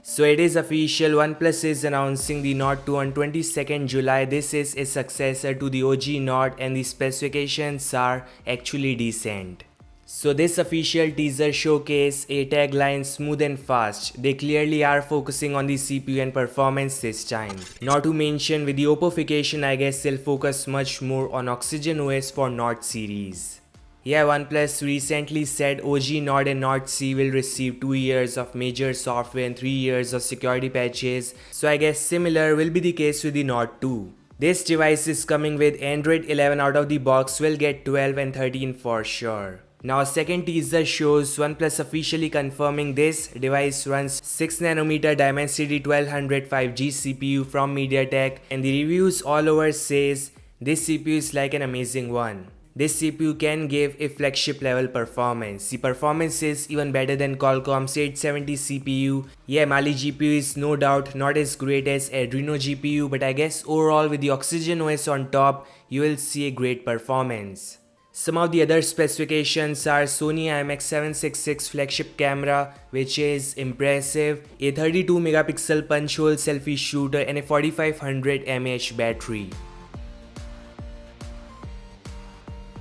So it is official, OnePlus is announcing the Nord 2 on 22nd July. This is a successor to the OG Nord and the specifications are actually decent. So this official teaser showcase a tagline smooth and fast. They clearly are focusing on the CPU and performance this time. Not to mention with the Oppofication, I guess they'll focus much more on Oxygen OS for Nord series. Yeah, OnePlus recently said OG Nord and Nord C will receive 2 years of major software and 3 years of security patches, so I guess similar will be the case with the Nord 2. This device is coming with Android 11 out of the box, will get 12 and 13 for sure. Now second teaser shows OnePlus officially confirming this device runs 6nm Dimensity 1200 5G CPU from MediaTek, and the reviews all over says this CPU is like an amazing one. This CPU can give a flagship level performance. The performance is even better than Qualcomm's 870 CPU. Yeah, Mali GPU is no doubt not as great as Adreno GPU, but I guess overall with the Oxygen OS on top, you will see a great performance. Some of the other specifications are Sony IMX766 flagship camera, which is impressive, a 32 megapixel punch hole selfie shooter and a 4500 mAh battery.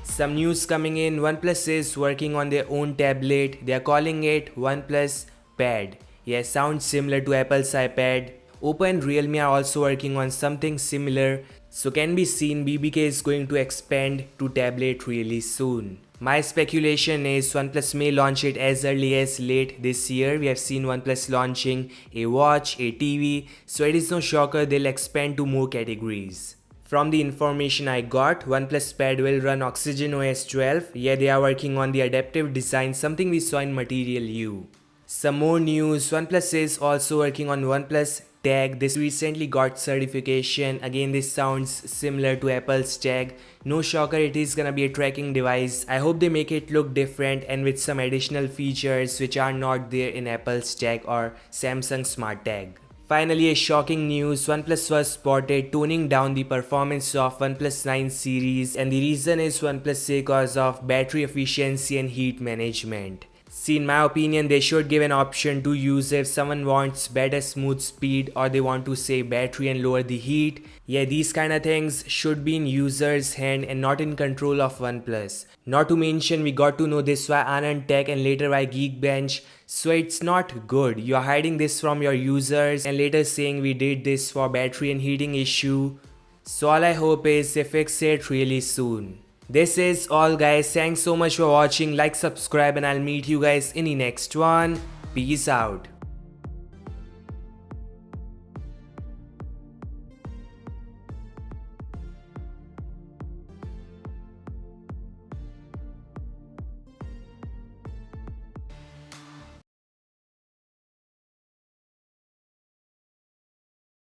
Some news coming in, OnePlus is working on their own tablet. They are calling it OnePlus Pad. Yeah, sounds similar to Apple's iPad. Oppo and Realme are also working on something similar. So can be seen BBK is going to expand to tablet really soon. My speculation is OnePlus may launch it as early as late this year. We have seen OnePlus launching a watch, a TV. So it is no shocker they'll expand to more categories. From the information I got, OnePlus Pad will run Oxygen OS 12. Yeah, they are working on the adaptive design, something we saw in Material U. Some more news, OnePlus is also working on OnePlus Tag. This recently got certification. Again, this sounds similar to Apple's Tag. No shocker, it is gonna be a tracking device. I hope they make it look different and with some additional features which are not there in Apple's Tag or Samsung Smart Tag. Finally, a shocking news, OnePlus was spotted toning down the performance of OnePlus 9 series, and the reason is OnePlus because of battery efficiency and heat management. See, in my opinion, they should give an option to use if someone wants better smooth speed or they want to save battery and lower the heat. Yeah, these kind of things should be in user's hand and not in control of OnePlus. Not to mention, we got to know this via Anand Tech and later by Geekbench. So it's not good. You are hiding this from your users and later saying we did this for battery and heating issue. So all I hope is they fix it really soon. This is all guys. Thanks so much for watching. Like, subscribe and I'll meet you guys in the next one. Peace out.